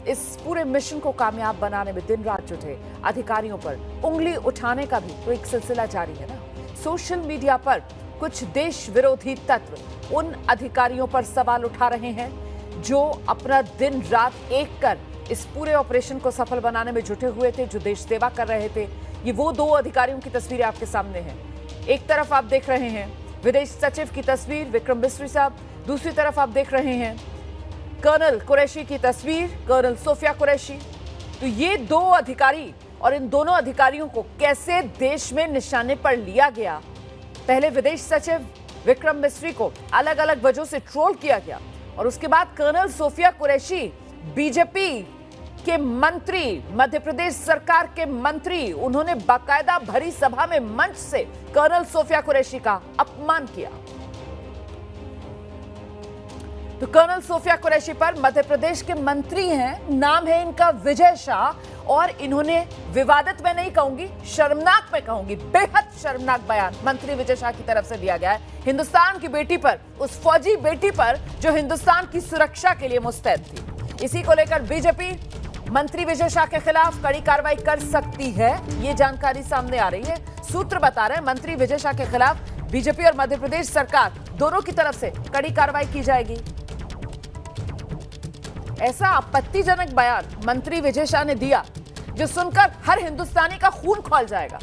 इस पूरे मिशन को कामयाब बनाने में दिन रात जुटे अधिकारियों पर उंगली उठाने का भी तो एक सिलसिला जारी है ना। सोशल मीडिया पर कुछ देश विरोधी तत्व उन अधिकारियों पर सवाल उठा रहे हैं जो अपना दिन रात एक कर इस पूरे ऑपरेशन को सफल बनाने में जुटे हुए थे, जो देश सेवा कर रहे थे। ये वो दो अधिकारियों की तस्वीरें आपके सामने हैं। एक तरफ आप देख रहे हैं विदेश सचिव की तस्वीर विक्रम मिस्री साहब, दूसरी तरफ आप देख रहे हैं कर्नल कुरैशी की तस्वीर, कर्नल सोफिया कुरैशी। तो ये दो अधिकारी और इन दोनों अधिकारियों को कैसे देश में निशाने पर लिया गया। पहले विदेश सचिव विक्रम मिस्री को अलग अलग वजहों से ट्रोल किया गया और उसके बाद कर्नल सोफिया कुरैशी बीजेपी के मंत्री, मध्य प्रदेश सरकार के मंत्री, उन्होंने बाकायदा भरी सभा में मंच से कर्नल सोफिया कुरैशी का अपमान किया। तो कर्नल सोफिया कुरैशी पर मध्य प्रदेश के मंत्री हैं, नाम है इनका विजय शाह, और इन्होंने विवादित मैं नहीं कहूंगी, शर्मनाक मैं कहूंगी, बेहद शर्मनाक बयान मंत्री विजय शाह की तरफ से दिया गया है हिंदुस्तान की बेटी पर, उस फौजी बेटी पर जो हिंदुस्तान की सुरक्षा के लिए मुस्तैद थी। इसी को लेकर बीजेपी मंत्री विजय शाह के खिलाफ कड़ी कार्रवाई कर सकती है, ये जानकारी सामने आ रही है। सूत्र बता रहे हैं मंत्री विजय शाह के खिलाफ बीजेपी और मध्य प्रदेश सरकार दोनों की तरफ से कड़ी कार्रवाई की जाएगी। ऐसा आपत्तिजनक बयान मंत्री विजय शाह ने दिया जो सुनकर हर हिंदुस्तानी का खून खौल जाएगा।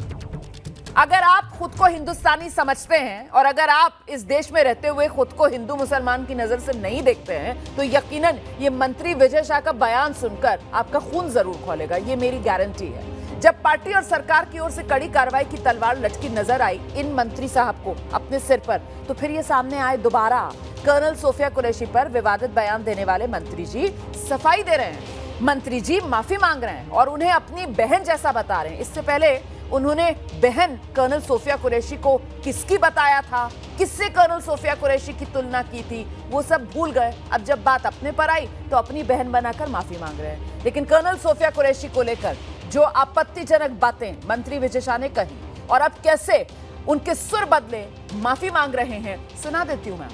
अगर आप खुद को हिंदुस्तानी समझते हैं और अगर आप इस देश में रहते हुए खुद को हिंदू मुसलमान की नजर से नहीं देखते हैं तो यकीनन ये मंत्री विजय शाह का बयान सुनकर आपका खून जरूर खौलेगा, ये मेरी गारंटी है। जब पार्टी और सरकार की ओर से कड़ी कार्रवाई की तलवार लटकी नजर आई इन मंत्री साहब को अपने सिर पर, तो फिर ये सामने आए दोबारा कर्नल सोफिया कुरैशी पर विवादित बयान देने वाले मंत्री जी सफाई दे रहे हैं, मंत्री जी माफी मांग रहे हैं और उन्हें अपनी बहन जैसा बता रहे हैं। इससे पहले उन्होंने बहन कर्नल सोफिया कुरैशी को किसकी बताया था, किससे कर्नल सोफिया कुरैशी की तुलना की थी, वो सब भूल गए। अब जब बात अपने पर आई तो अपनी बहन बनाकर माफी मांग रहे हैं। लेकिन कर्नल सोफिया कुरैशी को लेकर जो आपत्तिजनक बातें मंत्री विजय शाह ने कही और अब कैसे उनके सुर बदले माफी मांग रहे हैं, सुना देती हूं मैं।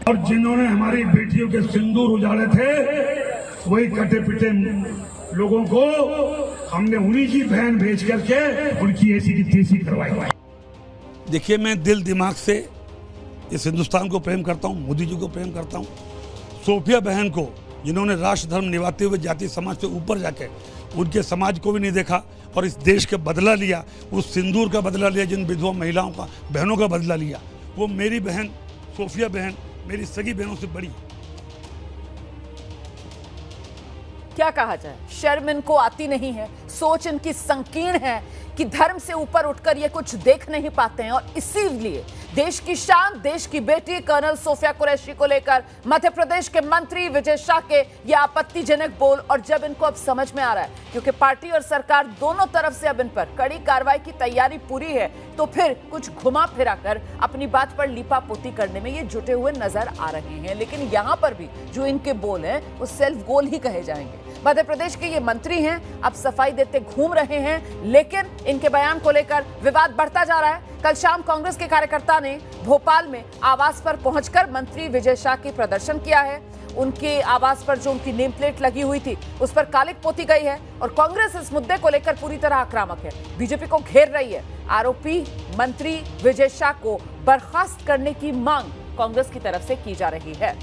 और जिन्होंने हमारी बेटियों के सिंदूर उजाड़े थे वही कटे पिटे लोगों को हमने उन्हीं की बहन भेज करके उनकी ऐसी की तैसी करवाई। देखिए, मैं दिल दिमाग से इस हिंदुस्तान को प्रेम करता हूँ, मोदी जी को प्रेम करता हूँ। सोफिया बहन को जिन्होंने राष्ट्र धर्म निभाते हुए जाति समाज से ऊपर जाके उनके समाज को भी नहीं देखा और इस देश का बदला लिया, उस सिंदूर का बदला लिया, जिन विधवा महिलाओं का, बहनों का बदला लिया, वो मेरी बहन सोफिया बहन मेरी सगी बहनों से बड़ी। क्या कहा जाए, शर्म इनको आती नहीं है, सोच इनकी संकीर्ण है कि धर्म से ऊपर उठकर ये कुछ देख नहीं पाते हैं और इसीलिए देश की शान, देश की बेटी कर्नल सोफिया कुरैशी को लेकर मध्य प्रदेश के मंत्री विजय शाह के ये आपत्तिजनक बोल। और जब इनको अब समझ में आ रहा है क्योंकि पार्टी और सरकार दोनों तरफ से अब इन पर कड़ी कार्रवाई की तैयारी पूरी है, तो फिर कुछ घुमा फिरा कर अपनी बात पर लीपापोती करने में ये जुटे हुए नजर आ रहे हैं। लेकिन यहाँ पर भी जो इनके बोल हैं वो सेल्फ गोल ही कहे जाएंगे। मध्य प्रदेश के ये मंत्री हैं, अब सफाई देते घूम रहे हैं, लेकिन इनके बयान को लेकर विवाद बढ़ता जा रहा है। कल शाम कांग्रेस के कार्यकर्ता ने भोपाल में आवास पर पहुंचकर मंत्री विजय शाह की प्रदर्शन किया है। उनके आवास पर जो उनकी नेम प्लेट लगी हुई थी उस पर कालिक पोती गई है और कांग्रेस इस मुद्दे को लेकर पूरी तरह आक्रामक है, बीजेपी को घेर रही है। आरोपी मंत्री विजय शाह को बर्खास्त करने की मांग कांग्रेस की तरफ से की जा रही है।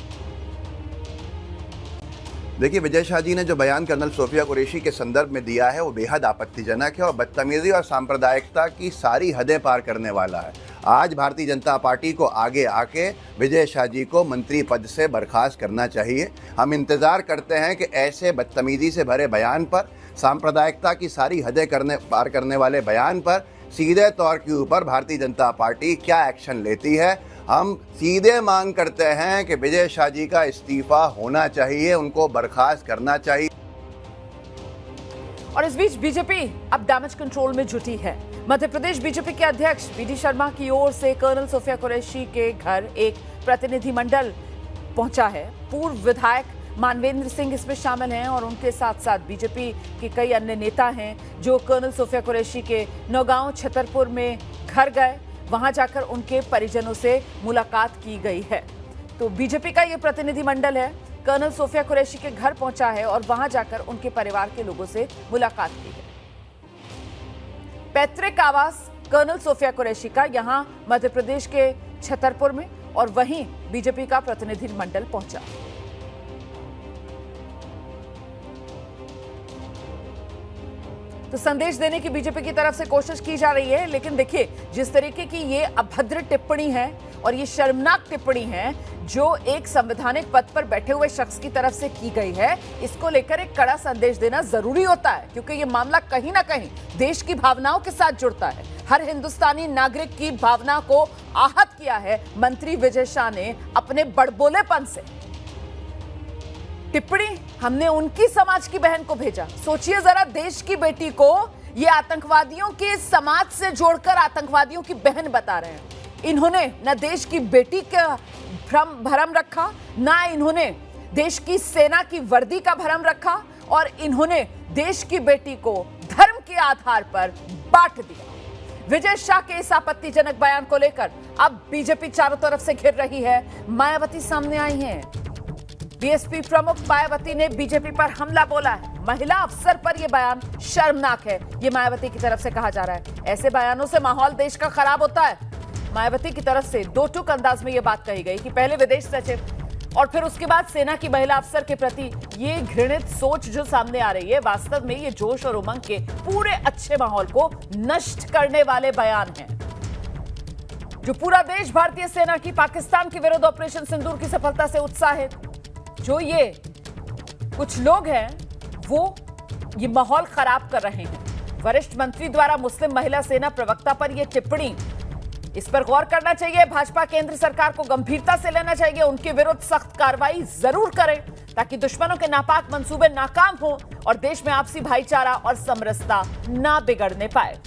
देखिए, विजय शाह जी ने जो बयान कर्नल सोफिया कुरैशी के संदर्भ में दिया है वो बेहद आपत्तिजनक है और बदतमीजी और सांप्रदायिकता की सारी हदें पार करने वाला है। आज भारतीय जनता पार्टी को आगे आके विजय शाह जी को मंत्री पद से बर्खास्त करना चाहिए। हम इंतज़ार करते हैं कि ऐसे बदतमीजी से भरे बयान पर, सांप्रदायिकता की सारी हदें पार करने वाले बयान पर सीधे तौर के ऊपर भारतीय जनता पार्टी क्या एक्शन लेती है। हम सीधे मांग करते हैं कि विजय शाह जी का इस्तीफा होना चाहिए, उनको बर्खास्त करना चाहिए। और इस बीच बीजेपी अब डैमेज कंट्रोल में जुटी है। मध्य प्रदेश बीजेपी के अध्यक्ष बीडी शर्मा की ओर से कर्नल सोफिया कुरैशी के घर एक प्रतिनिधिमंडल पहुंचा है। पूर्व विधायक मानवेंद्र सिंह इसमें शामिल हैं और उनके साथ साथ बीजेपी के कई अन्य नेता हैं जो कर्नल सोफिया कुरैशी के नौगांव छतरपुर में घर गए। वहां जाकर उनके परिजनों से मुलाकात की गई है। तो बीजेपी का ये प्रतिनिधिमंडल है कर्नल सोफिया कुरैशी के घर पहुंचा है और वहां जाकर उनके परिवार के लोगों से मुलाकात की है। पैतृक आवास कर्नल सोफिया कुरैशी का यहां मध्य प्रदेश के छतरपुर में, और वहीं बीजेपी का प्रतिनिधिमंडल पहुंचा। तो संदेश देने की बीजेपी की तरफ से कोशिश की जा रही है, लेकिन देखिए जिस तरीके की ये अभद्र टिप्पणी है और ये शर्मनाक टिप्पणी है जो एक संवैधानिक पद पर बैठे हुए शख्स की तरफ से की गई है, इसको लेकर एक कड़ा संदेश देना जरूरी होता है, क्योंकि ये मामला कहीं ना कहीं देश की भावनाओं के साथ जुड़ता है। हर हिंदुस्तानी नागरिक की भावना को आहत किया है मंत्री विजय शाह ने अपने बड़बोलेपन से। टिप्पणी हमने उनकी समाज की बहन को भेजा। सोचिए जरा, देश की बेटी को ये आतंकवादियों के समाज से जोड़कर आतंकवादियों की बहन बता रहे हैं। इन्होंने न देश की बेटी का भरम रखा, ना इन्होंने देश की सेना की वर्दी का भरम रखा, और इन्होंने देश की बेटी को धर्म के आधार पर बांट दिया। विजय शाह के इस आपत्तिजनक बयान को लेकर अब बीजेपी चारों तरफ से घिर रही है। मायावती सामने आई हैं। बीएसपी प्रमुख मायावती ने बीजेपी पर हमला बोला है। महिला अफसर पर यह बयान शर्मनाक है, ये मायावती की तरफ से कहा जा रहा है। ऐसे बयानों से माहौल देश का खराब होता है। मायावती की तरफ से दो टूक अंदाज में यह बात कही गई कि पहले विदेश सचिव और फिर उसके बाद सेना की महिला अफसर के प्रति ये घृणित सोच जो सामने आ रही है, वास्तव में ये जोश और उमंग के पूरे अच्छे माहौल को नष्ट करने वाले बयान हैं। जो पूरा देश भारतीय सेना की पाकिस्तान के विरुद्ध ऑपरेशन सिंदूर की सफलता से उत्साहित, जो ये कुछ लोग हैं वो ये माहौल खराब कर रहे हैं। वरिष्ठ मंत्री द्वारा मुस्लिम महिला सेना प्रवक्ता पर यह टिप्पणी, इस पर गौर करना चाहिए। भाजपा केंद्र सरकार को गंभीरता से लेना चाहिए, उनके विरुद्ध सख्त कार्रवाई जरूर करें ताकि दुश्मनों के नापाक मंसूबे नाकाम हो और देश में आपसी भाईचारा और समरसता ना बिगड़ने पाए।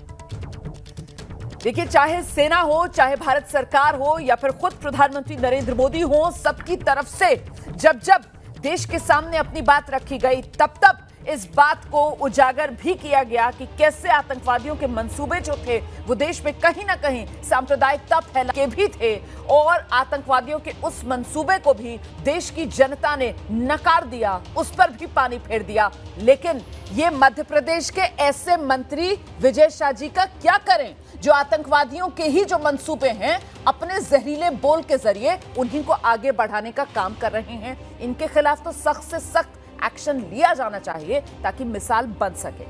देखिए, चाहे सेना हो, चाहे भारत सरकार हो, या फिर खुद प्रधानमंत्री नरेंद्र मोदी हो, सबकी तरफ से जब जब देश के सामने अपनी बात रखी गई, तब तब इस बात को उजागर भी किया गया कि कैसे आतंकवादियों के मंसूबे जो थे वो देश में कहीं ना कहीं सांप्रदायिकता फैला के भी थे, और आतंकवादियों के उस मंसूबे को भी देश की जनता ने नकार दिया, उस पर भी पानी फेर दिया। लेकिन ये मध्य प्रदेश के ऐसे मंत्री विजय शाह जी का क्या करें जो आतंकवादियों के ही जो मंसूबे हैं अपने जहरीले बोल के जरिए उन्हीं को आगे बढ़ाने का काम कर रहे हैं। इनके खिलाफ तो सख्त से सख्त एक्शन लिया जाना चाहिए ताकि मिसाल बन सके।